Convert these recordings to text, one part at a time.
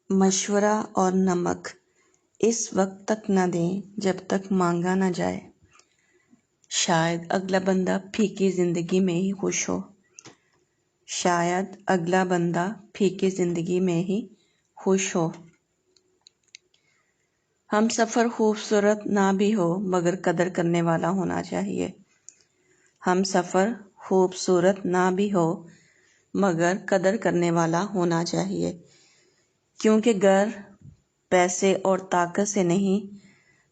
مشورہ اور نمک اس وقت تک نہ دیں جب تک مانگا نہ جائے، شاید اگلا بندہ پھیکی زندگی میں ہی خوش ہو، شاید اگلا بندہ پھیکی زندگی میں ہی خوش ہو۔ ہم سفر خوبصورت نہ بھی ہو مگر قدر کرنے والا ہونا چاہیے، ہم سفر خوبصورت نہ بھی ہو مگر قدر کرنے والا ہونا چاہیے، کیونکہ گھر پیسے اور طاقت سے نہیں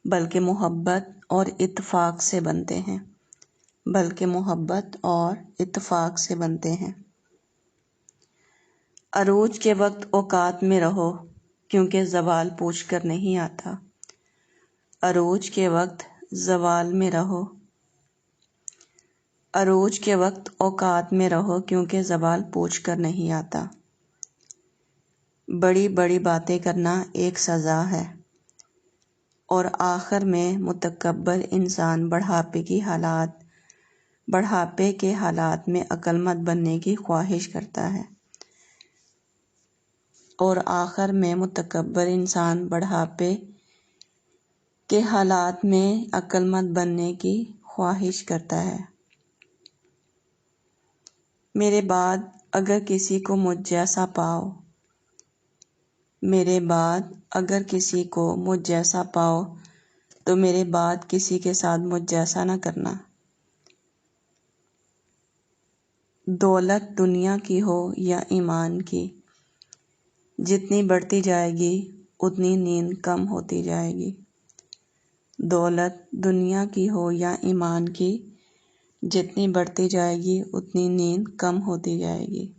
بلکہ محبت اور اتفاق سے بنتے ہیں، عروج کے وقت اوقات میں رہو کیونکہ زوال پوچھ کر نہیں آتا، عروج کے وقت زوال میں رہو، عروج کے وقت اوقات میں رہو کیونکہ زوال پوچھ کر نہیں آتا۔ بڑی بڑی باتیں کرنا ایک سزا ہے اور آخر میں متکبر انسان بڑھاپے کے حالات میں عقل مند بننے کی خواہش کرتا ہے، اور آخر میں متکبر انسان بڑھاپے کے حالات میں عقل مند بننے کی خواہش کرتا ہے۔ میرے بعد اگر کسی کو مجھ جیسا پاؤ، میرے بعد اگر کسی کو مجھ جیسا پاؤ تو میرے بعد کسی کے ساتھ مجھ جیسا نہ کرنا۔ دولت دنیا کی ہو یا ایمان کی، جتنی بڑھتی جائے گی اتنی نیند کم ہوتی جائے گی۔ دولت دنیا کی ہو یا ایمان کی، جتنی بڑھتی جائے گی اتنی نیند کم ہوتی جائے گی۔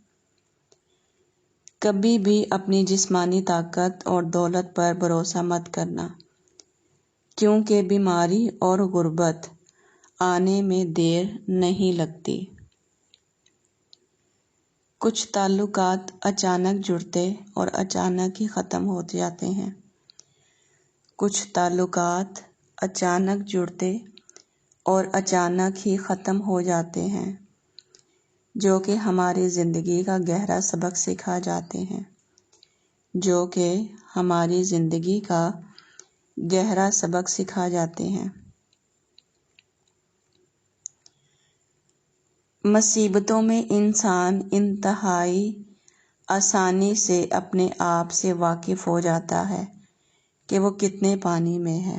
کبھی بھی اپنی جسمانی طاقت اور دولت پر بھروسہ مت کرنا، کیونکہ بیماری اور غربت آنے میں دیر نہیں لگتی۔ کچھ تعلقات اچانک جڑتے اور اچانک ہی ختم ہو جاتے ہیں، کچھ تعلقات اچانک جڑتے اور اچانک ہی ختم ہو جاتے ہیں، جو کہ ہماری زندگی کا گہرا سبق سکھا جاتے ہیں، جو کہ ہماری زندگی کا گہرا سبق سکھا جاتے ہیں۔ مصیبتوں میں انسان انتہائی آسانی سے اپنے آپ سے واقف ہو جاتا ہے کہ وہ کتنے پانی میں ہے۔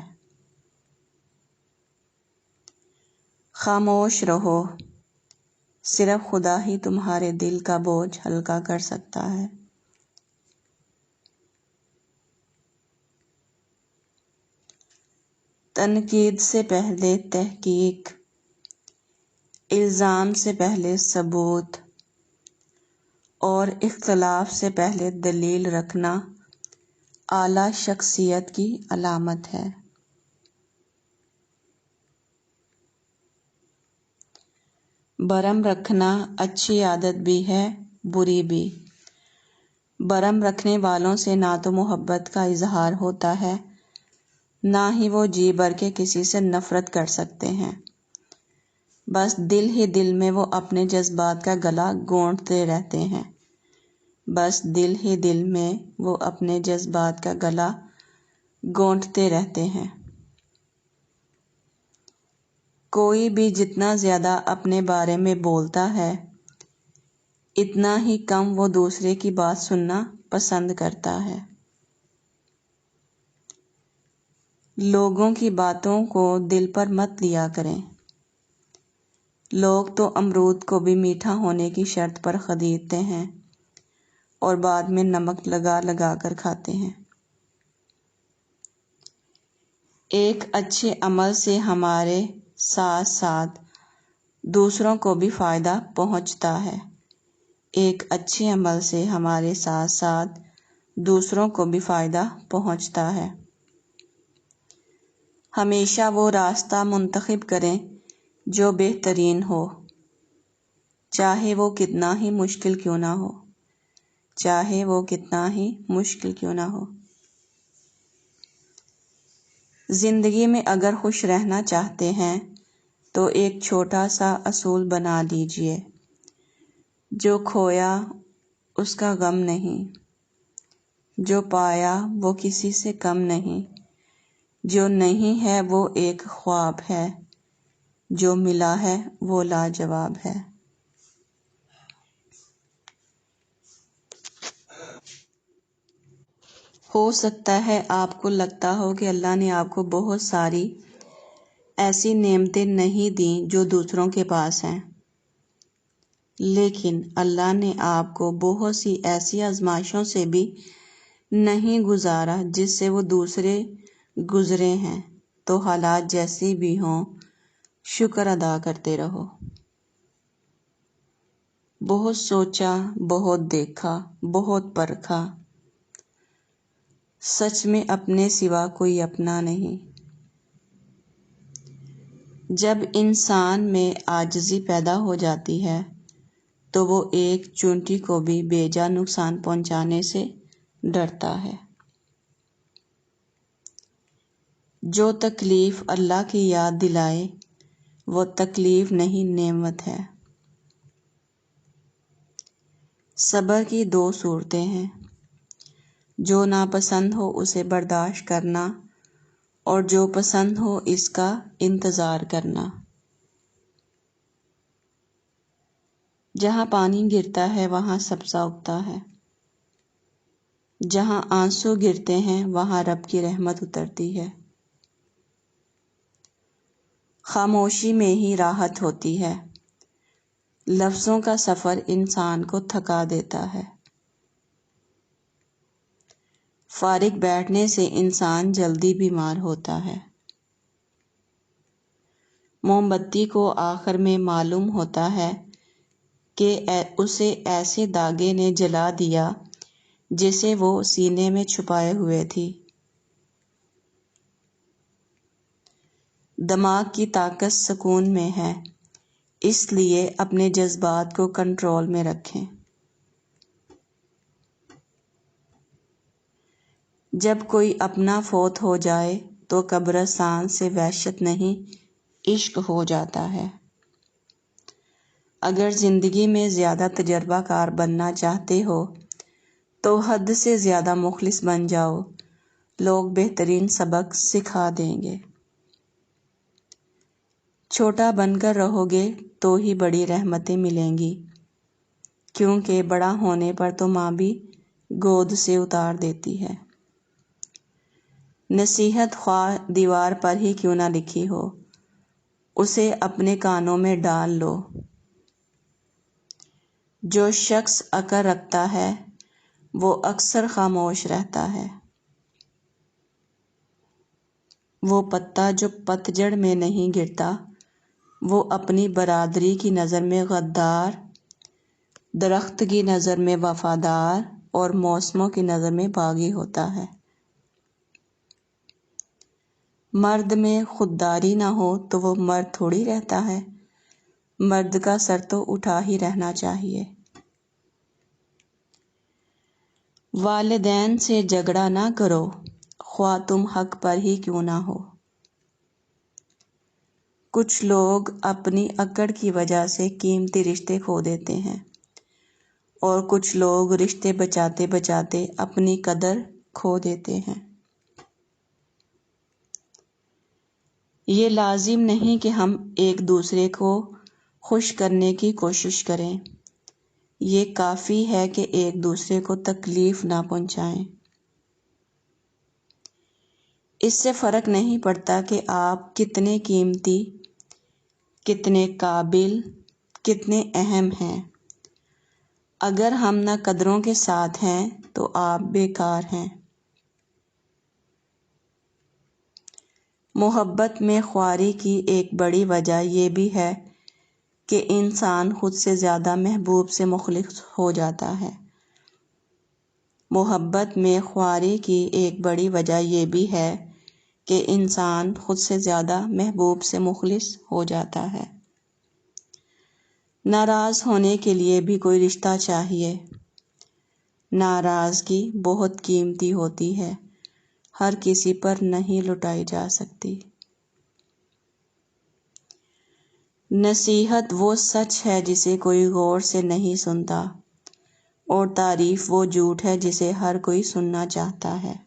خاموش رہو، صرف خدا ہی تمہارے دل کا بوجھ ہلکا کر سکتا ہے۔ تنقید سے پہلے تحقیق، الزام سے پہلے ثبوت اور اختلاف سے پہلے دلیل رکھنا اعلیٰ شخصیت کی علامت ہے۔ برہم رکھنا اچھی عادت بھی ہے، بری بھی۔ برہم رکھنے والوں سے نہ تو محبت کا اظہار ہوتا ہے، نہ ہی وہ جی بھر کے کسی سے نفرت کر سکتے ہیں، بس دل ہی دل میں وہ اپنے جذبات کا گلا گھونٹتے رہتے ہیں، بس دل ہی دل میں وہ اپنے جذبات کا گلا گھونٹتے رہتے ہیں۔ کوئی بھی جتنا زیادہ اپنے بارے میں بولتا ہے، اتنا ہی کم وہ دوسرے کی بات سننا پسند کرتا ہے۔ لوگوں کی باتوں کو دل پر مت لیا کریں، لوگ تو امرود کو بھی میٹھا ہونے کی شرط پر خریدتے ہیں اور بعد میں نمک لگا لگا کر کھاتے ہیں۔ ایک اچھے عمل سے ہمارے ساتھ ساتھ دوسروں کو بھی فائدہ پہنچتا ہے، ایک اچھے عمل سے ہمارے ساتھ ساتھ دوسروں کو بھی فائدہ پہنچتا ہے۔ ہمیشہ وہ راستہ منتخب کریں جو بہترین ہو، چاہے وہ کتنا ہی مشکل کیوں نہ ہو، چاہے وہ کتنا ہی مشکل کیوں نہ ہو۔ زندگی میں اگر خوش رہنا چاہتے ہیں تو ایک چھوٹا سا اصول بنا لیجئے، جو کھویا اس کا غم نہیں، جو پایا وہ کسی سے کم نہیں، جو نہیں ہے وہ ایک خواب ہے، جو ملا ہے وہ لاجواب ہے۔ ہو سکتا ہے آپ کو لگتا ہو کہ اللہ نے آپ کو بہت ساری ایسی نعمتیں نہیں دیں جو دوسروں کے پاس ہیں، لیکن اللہ نے آپ کو بہت سی ایسی آزمائشوں سے بھی نہیں گزارا جس سے وہ دوسرے گزرے ہیں۔ تو حالات جیسی بھی ہوں، شکر ادا کرتے رہو۔ بہت سوچا، بہت دیکھا، بہت پرکھا، سچ میں اپنے سوا کوئی اپنا نہیں۔ جب انسان میں عاجزی پیدا ہو جاتی ہے تو وہ ایک چونٹی کو بھی بے جا نقصان پہنچانے سے ڈرتا ہے۔ جو تکلیف اللہ کی یاد دلائے وہ تکلیف نہیں، نعمت ہے۔ صبر کی دو صورتیں ہیں، جو ناپسند ہو اسے برداشت کرنا اور جو پسند ہو اس کا انتظار کرنا۔ جہاں پانی گرتا ہے وہاں سبزہ اگتا ہے، جہاں آنسو گرتے ہیں وہاں رب کی رحمت اترتی ہے۔ خاموشی میں ہی راحت ہوتی ہے، لفظوں کا سفر انسان کو تھکا دیتا ہے۔ فارغ بیٹھنے سے انسان جلدی بیمار ہوتا ہے۔ موم بتی کو آخر میں معلوم ہوتا ہے کہ اسے ایسے داغے نے جلا دیا جسے وہ سینے میں چھپائے ہوئے تھی۔ دماغ کی طاقت سکون میں ہے، اس لیے اپنے جذبات کو کنٹرول میں رکھیں۔ جب کوئی اپنا فوت ہو جائے تو قبرستان سے وحشت نہیں، عشق ہو جاتا ہے۔ اگر زندگی میں زیادہ تجربہ کار بننا چاہتے ہو تو حد سے زیادہ مخلص بن جاؤ، لوگ بہترین سبق سکھا دیں گے۔ چھوٹا بن کر رہو گے تو ہی بڑی رحمتیں ملیں گی، کیونکہ بڑا ہونے پر تو ماں بھی گود سے اتار دیتی ہے۔ نصیحت خواہ دیوار پر ہی کیوں نہ لکھی ہو، اسے اپنے کانوں میں ڈال لو۔ جو شخص عقل رکھتا ہے وہ اکثر خاموش رہتا ہے۔ وہ پتا جو پتجھڑ میں نہیں گرتا، وہ اپنی برادری کی نظر میں غدار، درخت کی نظر میں وفادار اور موسموں کی نظر میں باغی ہوتا ہے۔ مرد میں خودداری نہ ہو تو وہ مرد تھوڑی رہتا ہے، مرد کا سر تو اٹھا ہی رہنا چاہیے۔ والدین سے جھگڑا نہ کرو، خواہ تم حق پر ہی کیوں نہ ہو۔ کچھ لوگ اپنی اکڑ کی وجہ سے قیمتی رشتے کھو دیتے ہیں اور کچھ لوگ رشتے بچاتے بچاتے اپنی قدر کھو دیتے ہیں۔ یہ لازم نہیں کہ ہم ایک دوسرے کو خوش کرنے کی کوشش کریں، یہ کافی ہے کہ ایک دوسرے کو تکلیف نہ پہنچائیں۔ اس سے فرق نہیں پڑتا کہ آپ کتنے قیمتی، کتنے قابل، کتنے اہم ہیں۔ اگر ہم نہ قدروں کے ساتھ ہیں تو آپ بیکار ہیں۔ محبت میں خواری کی ایک بڑی وجہ یہ بھی ہے کہ انسان خود سے زیادہ محبوب سے مخلص ہو جاتا ہے۔ محبت میں خواری کی ایک بڑی وجہ یہ بھی ہے کہ انسان خود سے زیادہ محبوب سے مخلص ہو جاتا ہے۔ ناراض ہونے کے لیے بھی کوئی رشتہ چاہیے۔ ناراضگی بہت قیمتی ہوتی ہے، ہر کسی پر نہیں لٹائی جا سکتی۔ نصیحت وہ سچ ہے جسے کوئی غور سے نہیں سنتا، اور تعریف وہ جھوٹ ہے جسے ہر کوئی سننا چاہتا ہے۔